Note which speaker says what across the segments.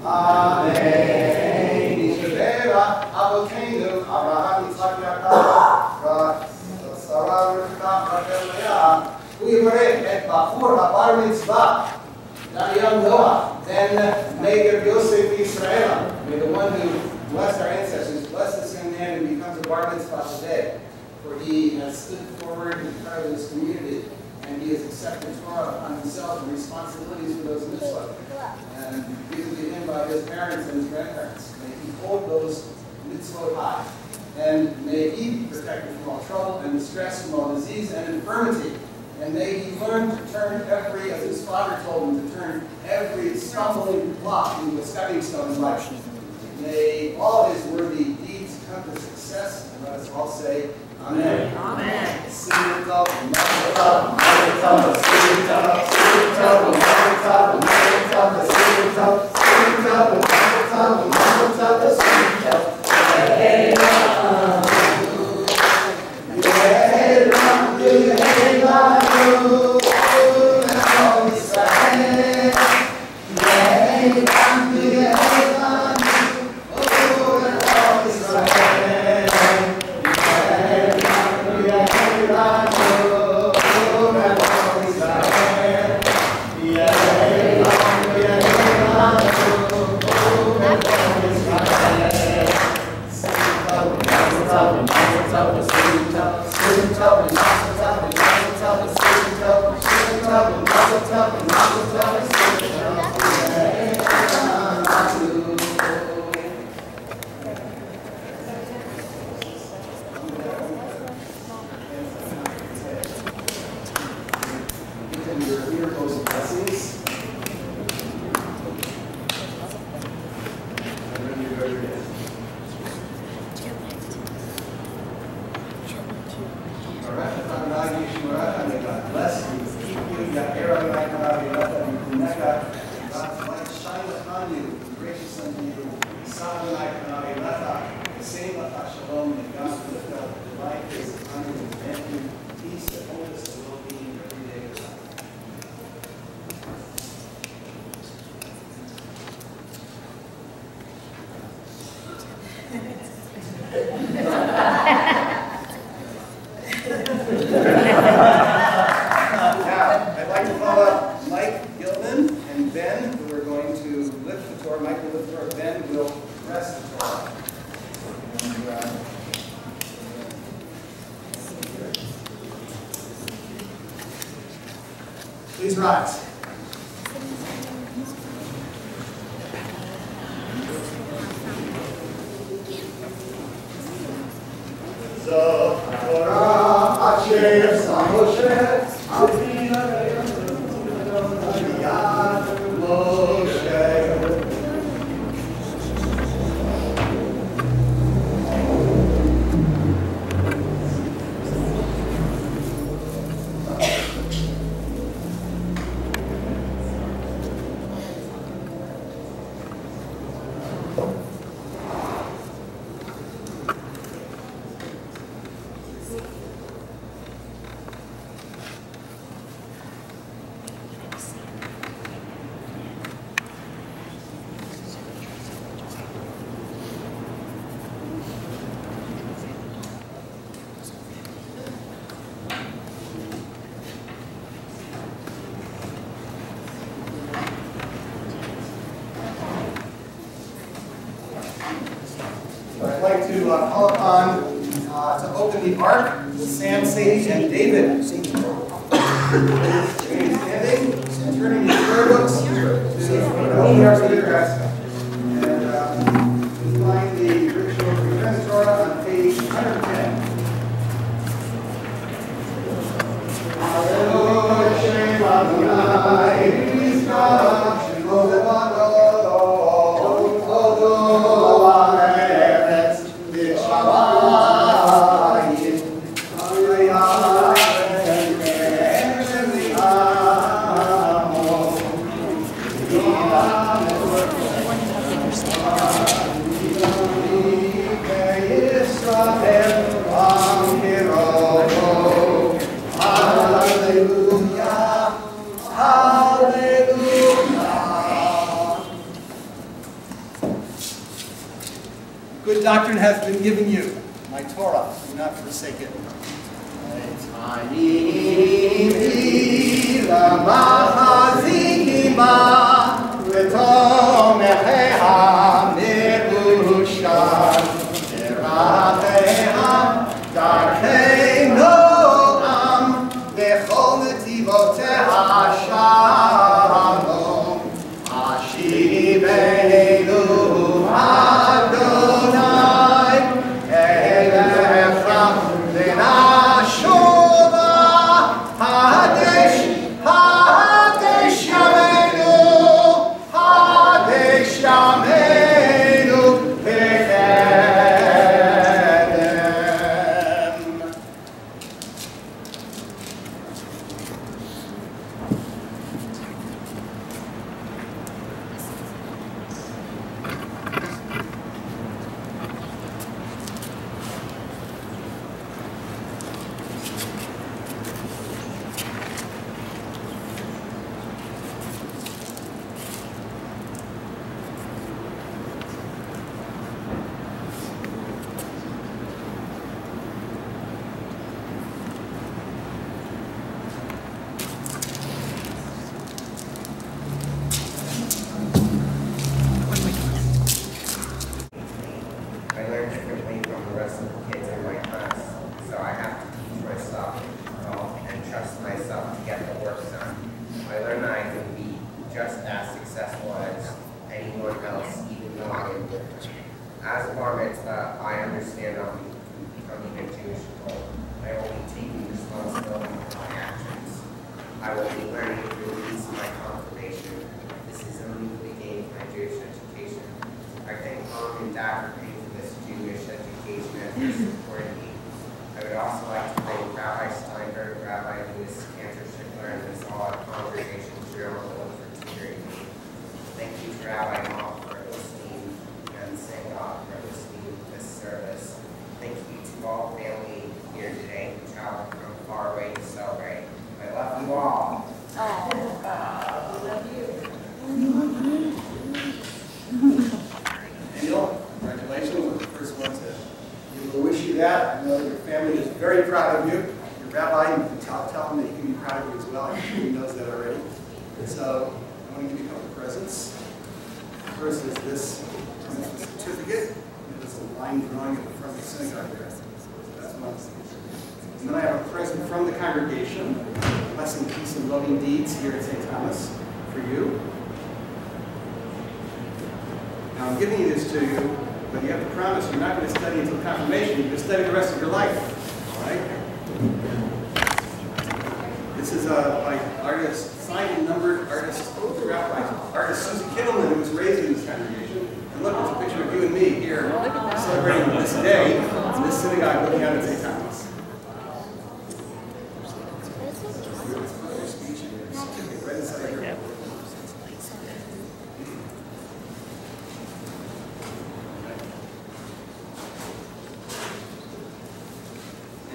Speaker 1: Amen. Yishvera Avotenu Avraham Yitzchak Yaakov Sarah Rivka Rachel Leah Hu Yivarech et Bachur Habar Mitzvah. Now young Noah, then Maker Yosef Yisrael, may the one who blessed our ancestors, bless this young man who becomes a bar mitzvah today, for he has stood forward in front of this community, and he has accepted Torah upon himself and responsibilities for those mitzvah, and given to him by his parents and his grandparents. May he hold those mitzvot high, and may he be protected from all trouble and distress, from all disease and infirmity. And may he learn to turn every, as his father told him, to turn every stumbling block into a stepping stone in life. May all of his worthy deeds come to success, and let us all say, Amen. Amen. Please rise. I'd like to call upon to open the ark, Sam, Sage, and David. Standing and turning your prayer books to open the ark of the rest. And you find the ritual Return Torah on page 110. Hallelujah, Shem Adonai, Yisrael, Shalom Levato. Amen. good doctrine has been given you. My Torah, do not forsake it.
Speaker 2: As a bar mitzvah, I understand I'm becoming a Jewish adult. I will be taking responsibility for my actions. I will be learning to release my confirmation. This is a newly gained my Jewish education. I thank Mom and Dad for paying for this Jewish education and for supporting me. I would also like to thank Rabbi Steinberg, Rabbi Lewis, Cantor Schickler, and this all congregation General for tutoring me. Thank you to Rabbi Mom for listening and thank God for listening to this service. Thank you to all family here today who traveled from far away to celebrate. I love you all.
Speaker 3: Oh, love you.
Speaker 1: Daniel, congratulations. I'm the first one to be able to wish you that. I know that your family is very proud of you. Your rabbi, you can tell him that he can be proud of you as well. I'm sure he knows that already. So I'm going to give you a couple of presents. First is this certificate. There's a line drawing at the front of the synagogue there. That's one. And then I have a present from the congregation. Blessing, peace, and loving deeds here at St. Thomas for you. Now I'm giving you this to you, but you have to promise you're not going to study until confirmation. You're going to study the rest of your life. All right? This is by artist, signed and numbered artist, photographed by artist Susie Kittleman, who was raised in this congregation. And look, there's a picture of you and me here celebrating this day in this synagogue looking out at St. Thomas.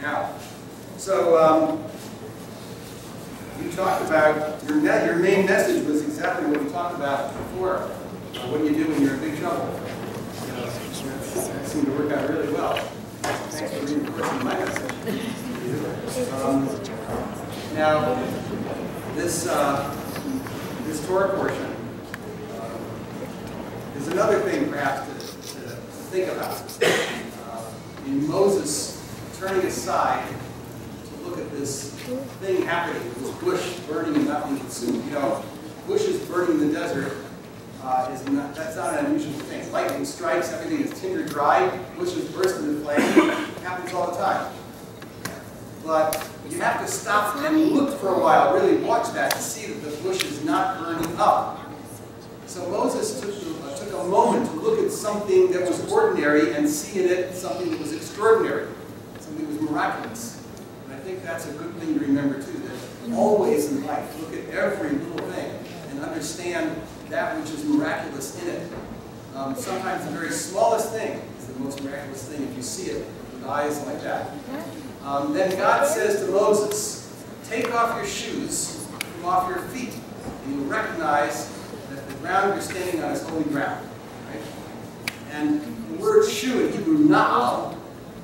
Speaker 1: Now, so you talked about, your main message was exactly what we talked about before. What do you do when you're in big trouble? That seemed to work out really well. Thanks for reinforcing my message. Now, this Torah portion is another thing perhaps to think about. In Moses turning aside to look at this thing happening, this bush burning and not being consumed. You know, bushes burning in the desert, that's not an unusual thing. Lightning strikes, everything is tinder dry, bushes burst into flame. It happens all the time. But you have to stop and look for a while, really watch that to see that the bush is not burning up. So Moses took a moment to look at something that was ordinary and see in it something that was extraordinary, something that was miraculous. And I think that's a good thing to remember too, that always in life, look at every little thing and understand that which is miraculous in it. Sometimes the very smallest thing is the most miraculous thing if you see it with eyes like that. Then God says to Moses, take off your shoes from off your feet, and you'll recognize that the ground you're standing on is holy ground. Right? And the word shoe na'al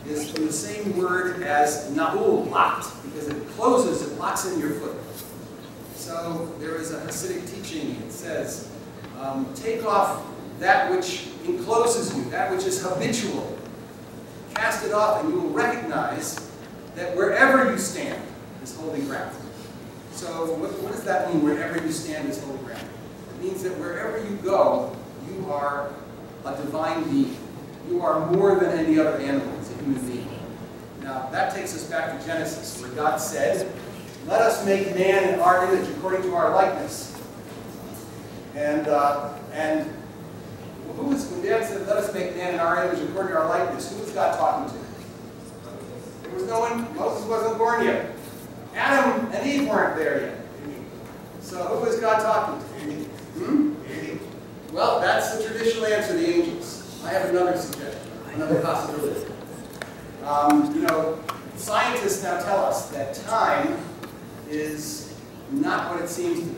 Speaker 1: is from the same word as na'ul, locked, because it closes, it locks in your foot. So there is a Hasidic teaching that says, take off that which encloses you, that which is habitual. Cast it off and you will recognize that wherever you stand is holy ground. So what does that mean, wherever you stand is holy ground? It means that wherever you go, you are a divine being. You are more than any other animal as a human being. Now, that takes us back to Genesis, where God said, let us make man in our image according to our likeness. And when Dad said, let us make man in our image according to our likeness, who was God talking to? There was no one, Moses wasn't born yet. Adam and Eve weren't there yet. So who was God talking to? Well, that's the traditional answer, the angels. I have another suggestion, another possibility. Scientists now tell us that time is not what it seems to be.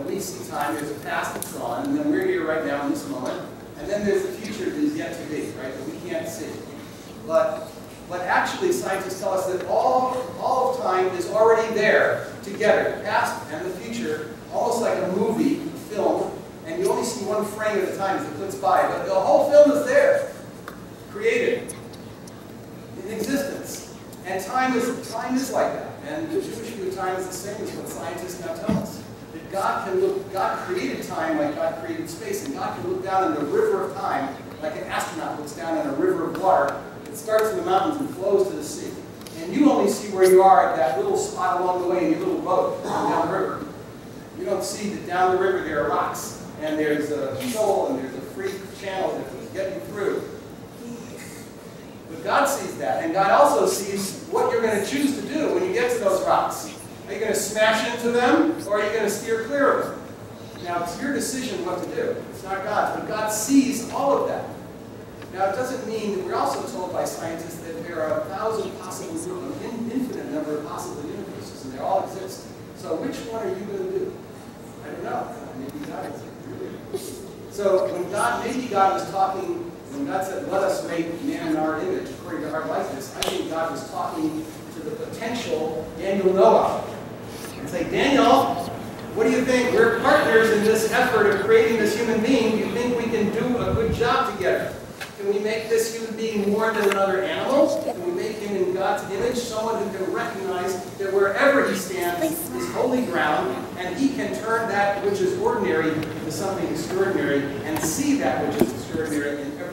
Speaker 1: We see time, there's a past that's gone, and then we're here right now in this moment, and then there's the future that is yet to be, right, that we can't see. But actually, scientists tell us that all of time is already there together, the past and the future, almost like a movie, a film, and you only see one frame at a time as it clicks by, but the whole film is there, created, in existence. And time is like that. And the Jewish view of time is the same as what scientists now tell us. That God created time like God created space, and God can look down in the river of time like an astronaut looks down in a river of water. It starts in the mountains and flows to the sea. And you only see where you are at that little spot along the way in your little boat down the river. You don't see that down the river there are rocks, and there's a shoal, and there's a free channel that will get you through. But God sees that, and God also sees what you're going to choose to do when you get to those rocks. Are you going to smash into them, or are you going to steer clear of them? Now, it's your decision what to do. It's not God's, but God sees all of that. Now, it doesn't mean that we're also told by scientists that there are 1,000 possible, an infinite number of possible universes, and they all exist. So which one are you going to do? I don't know. Maybe God is. So maybe God was talking, when God said, let us make man in our image, according to our likeness, I think God was talking to the potential Daniel Noah. And say, Daniel, what do you think? We're partners in this effort of creating this human being. Do you think we can do a good job together? Can we make this human being more than another animal? Can we make him in God's image, someone who can recognize that wherever he stands is holy ground, and he can turn that which is ordinary into something extraordinary, and see that which is extraordinary in every